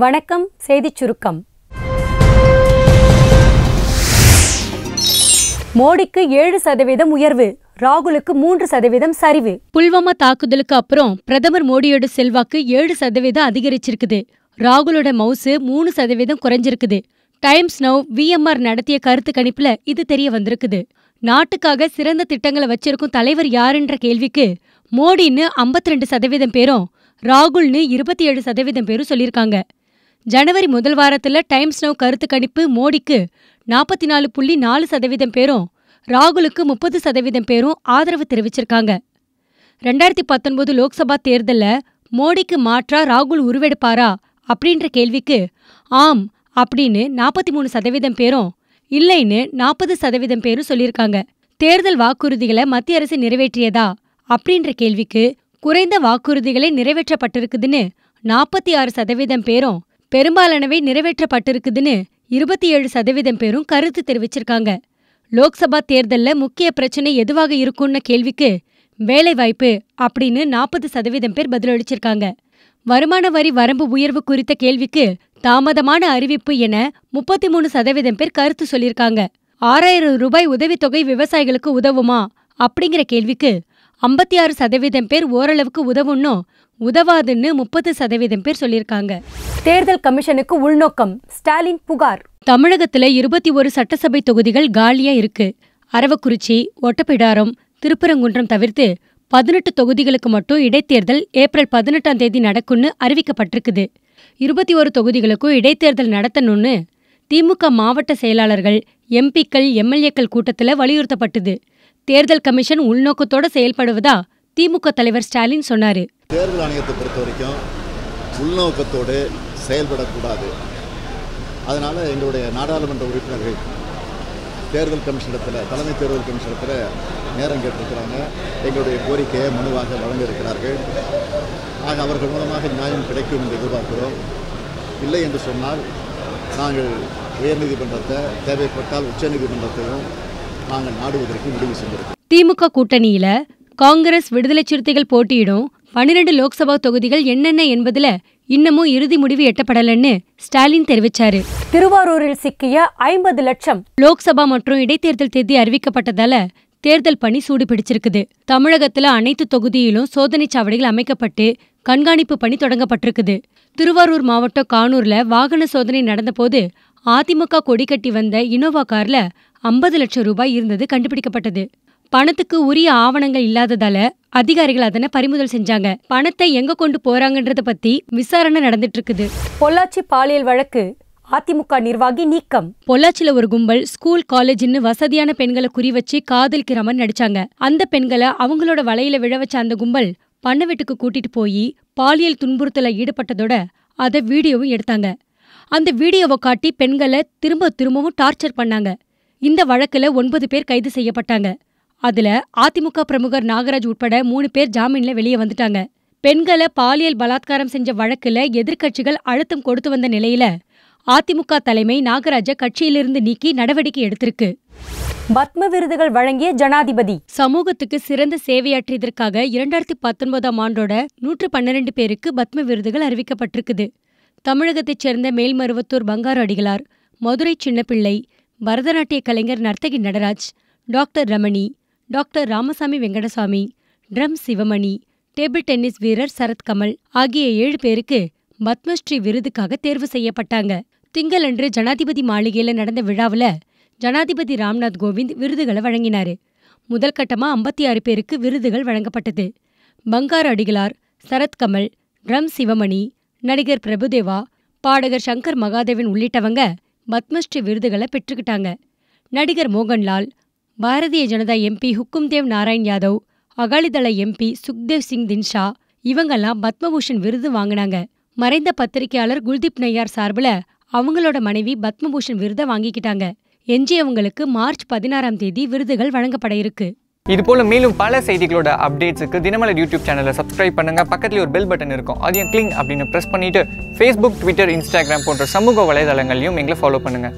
வணக்கம். செய்திச் சுருக்கம். மோடிக்கு 7% உயர்வு, ராகுலுக்கு 3% சரிவு. புல்வாமா தாக்குதலுக்கு அப்புறம் பிரதமர் மோடியோட செல்வாக்கு 7% அதிகரிச்சிருக்குது. ராகுலோட மவுசு 3% குறைஞ்சிருக்குது. டைம்ஸ் நவ் VMR நடத்திய கருத்து கணிப்புல இது தெரிய வந்திருக்குது. நாட்டுக்காக சிறந்த திட்டங்களை வச்சிருக்கும் தலைவர் யாருன்ற கேள்விக்கு மோடின்னு 52% பேரும், ராகுல்னு 27% பேரும் சொல்லியிருக்காங்க. ஜனவரி முதல் வாரத்துல டைம்ஸ் நவ் கருத்து கணிப்பு மோடிக்கு 44.4% பேரும், ராகுலுக்கு 30% பேரும் ஆதரவு தெரிவிச்சிருக்காங்க. 2019 லோக்சபா தேர்தல்ல மோடிக்கு மாற்றா ராகுல் உருவெடுப்பாரா அப்படின்ற கேள்விக்கு ஆம் அப்படின்னு 43% பேரும், இல்லைன்னு 40% பேரும் சொல்லியிருக்காங்க. தேர்தல் வாக்குறுதிகளை மத்திய அரசு நிறைவேற்றியதா அப்படின்ற கேள்விக்கு குறைந்த வாக்குறுதிகளை நிறைவேற்றப்பட்டிருக்குதுன்னு 46% பேரும், பெரும்பாலானவை நிறைவேற்றப்பட்டிருக்குதுன்னு 27% பேரும் கருத்து தெரிவிச்சிருக்காங்க. லோக்சபா தேர்தல்ல முக்கிய பிரச்சனை எதுவாக இருக்கும்னு கேள்விக்கு வேலைவாய்ப்பு அப்படின்னு 40% பேர் பதிலளிச்சிருக்காங்க. வருமான வரி வரம்பு உயர்வு குறித்த கேள்விக்கு தாமதமான அறிவிப்பு என 33% பேர் கருத்து சொல்லியிருக்காங்க. 6000 ரூபாய் உதவித்தொகை விவசாயிகளுக்கு உதவுமா அப்படிங்கிற கேள்விக்கு 56% பேர் ஓரளவுக்கு உதவுன்னும், உதவாதுன்னு 30% பேர் சொல்லியிருக்காங்க. தேர்தல் கமிஷனுக்கு உள்நோக்கம், ஸ்டாலின் புகார். தமிழகத்துல 21 சட்டசபை தொகுதிகள் காலியா இருக்கு. அரவக்குறிச்சி, ஒட்டப்பிடாரம், திருப்பரங்குன்றம் தவிர்த்து 18 தொகுதிகளுக்கு மட்டும் இடைத்தேர்தல் ஏப்ரல் 18ஆம் தேதி நடக்கும்னு அறிவிக்கப்பட்டிருக்குது. 21 தொகுதிகளுக்கும் இடைத்தேர்தல் நடத்தணும்னு திமுக மாவட்ட செயலாளர்கள், எம்பிக்கள், MLAக்கள் கூட்டத்துல வலியுறுத்தப்பட்டது. தேர்தல் கமிஷன் உள்நோக்கத்தோட செயல்படுவதா திமுக தலைவர் ஸ்டாலின் சொன்னாரு. தேர்தல் ஆணையத்தை பொறுத்த வரைக்கும் உள்நோக்கத்தோடு செயல்படக்கூடாது. அதனால எங்களுடைய நாடாளுமன்ற உறுப்பினர்கள் தேர்தல் கமிஷனத்தில், தலைமை தேர்தல் கமிஷனத்தில் நேரம் கேட்டிருக்கிறாங்க. எங்களுடைய கோரிக்கையை மனுவாக வழங்க இருக்கிறார்கள். ஆக அவர்கள் மூலமாக நியாயம் கிடைக்கும் என்று எதிர்பார்க்கிறோம். இல்லை என்று சொன்னால் நாங்கள் உயர்நீதிமன்றத்தை, தேவைப்பட்டால் உச்சநீதிமன்றத்தையும் நாங்கள் நாடுவதற்கு முடிவு செய்திருக்கிறோம். திமுக கூட்டணியில காங்கிரஸ், விடுதலை சிறுத்தைகள் போட்டியிடும் 12 லோக்சபா தொகுதிகள் என்னென்ன என்பதுல இன்னமும் இறுதி முடிவு எட்டப்படலன்னு ஸ்டாலின் தெரிவிச்சாரு. திருவாரூரில் சிக்கிய 50 லட்சம். லோக்சபா மற்றும் இடைத்தேர்தல் தேதி அறிவிக்கப்பட்டதால தேர்தல் பணி சூடு பிடிச்சிருக்குது. தமிழகத்துல அனைத்து தொகுதியிலும் சோதனைச் சாவடிகள் அமைக்கப்பட்டு கண்காணிப்பு பணி தொடங்கப்பட்டிருக்குது. திருவாரூர் மாவட்டம் கானூர்ல வாகன சோதனை நடந்தபோது அதிமுக கொடி கட்டி வந்த இனோவா கார்ல 50 லட்சம் ரூபாய் இருந்தது கண்டுபிடிக்கப்பட்டது. பணத்துக்கு உரிய ஆவணங்கள் இல்லாததால அதிகாரிகள் அதனை பறிமுதல் செஞ்சாங்க. பணத்தை எங்க கொண்டு போறாங்கன்றத பத்தி விசாரணை நடந்துட்டு இருக்குது. பொள்ளாச்சி பாலியல் வழக்கு, அதிமுக நிர்வாகி நீக்கம். பொள்ளாச்சில ஒரு கும்பல் ஸ்கூல், காலேஜ்னு வசதியான பெண்களை குறி வச்சு காதலிக்கிற மாதிரி நடிச்சாங்க. அந்த பெண்களை அவங்களோட வலையில விழ வச்ச அந்த கும்பல் பண்ண வீட்டுக்கு கூட்டிட்டு போய் பாலியல் துன்புறுத்தல ஈடுபட்டதோட அதை வீடியோவும் எடுத்தாங்க. அந்த வீடியோவை காட்டி பெண்களை திரும்பவும் டார்ச்சர் பண்ணாங்க. இந்த வழக்குல 9 பேர் கைது செய்யப்பட்டாங்க. அதுல அதிமுக பிரமுகர் நாகராஜ் உட்பட 3 பேர் ஜாமீன்ல வெளியே வந்துட்டாங்க. பெண்களை பாலியல் பலாத்காரம் செஞ்ச வழக்குல எதிர்க்கட்சிகள் அழுத்தம் கொடுத்து வந்த நிலையில அதிமுக தலைமை நாகராஜ கட்சியிலிருந்து நீக்கி நடவடிக்கை எடுத்திருக்கு. பத்ம விருதுகள் வழங்கிய ஜனாதிபதி. சமூகத்துக்கு சிறந்த சேவையாற்றியதற்காக 2019ஆம் ஆண்டோட 112 பேருக்கு பத்ம விருதுகள் அறிவிக்கப்பட்டிருக்குது. தமிழகத்தைச் சேர்ந்த மேல்மருவத்தூர் பங்காரு அடிகளார், மதுரை சின்னப்பிள்ளை, பரதநாட்டிய கலைஞர் நர்த்தகி Nataraj, doctor Ramani, doctor Ramasamy Venkatasamy, drum Sivamani, table tennis வீரர் சரத்கமல் ஆகிய 7 பேருக்கு பத்மஸ்ரீ விருதுக்காக தேர்வு செய்யப்பட்டாங்க. திங்களன்று ஜனாதிபதி மாளிகையில நடந்த விழாவுல ஜனாதிபதி ராம்நாத் கோவிந்த் விருதுகளை வழங்கினாரு. முதல் கட்டமா 56 பேருக்கு விருதுகள் வழங்கப்பட்டது. பங்காரு அடிகளார், சரத்கமல், ட்ரம் சிவமணி, நடிகர் பிரபுதேவா, பாடகர் சங்கர் மகாதேவன் உள்ளிட்டவங்க பத்மஸ்ரீ விருதுகளை பெற்றுக்கிட்டாங்க. நடிகர் மோகன்லால், பாரதிய ஜனதா MP ஹுக்கும்தேவ் நாராயண் யாதவ், அகாலிதள MP சுக்தேவ் சிங் தின்ஷா இவங்கெல்லாம் பத்மபூஷன் விருது வாங்கினாங்க. மறைந்த பத்திரிகையாளர் குல்தீப் நய்யார் சார்பில் அவங்களோட மனைவி பத்மபூஷன் விருதை வாங்கிக்கிட்டாங்க. எஞ்சியவங்களுக்கு மார்ச் 16ஆம் தேதி விருதுகள் வழங்கப்பட இருக்கு. இதுபோல மேலும் பல செய்திகளோட அப்டேட்ஸுக்கு தினமலர் யூடியூப் சேனலை சப்ஸ்கிரைப் பண்ணுங்க. பக்கத்துல ஒரு பெல் பட்டன் இருக்கும், அதையும் கிளிக் அப்படின்னு ப்ரெஸ் பண்ணிட்டு Facebook, Twitter, Instagram போன்ற சமூக வலைதளங்களையும் எங்களை ஃபாலோ பண்ணுங்க.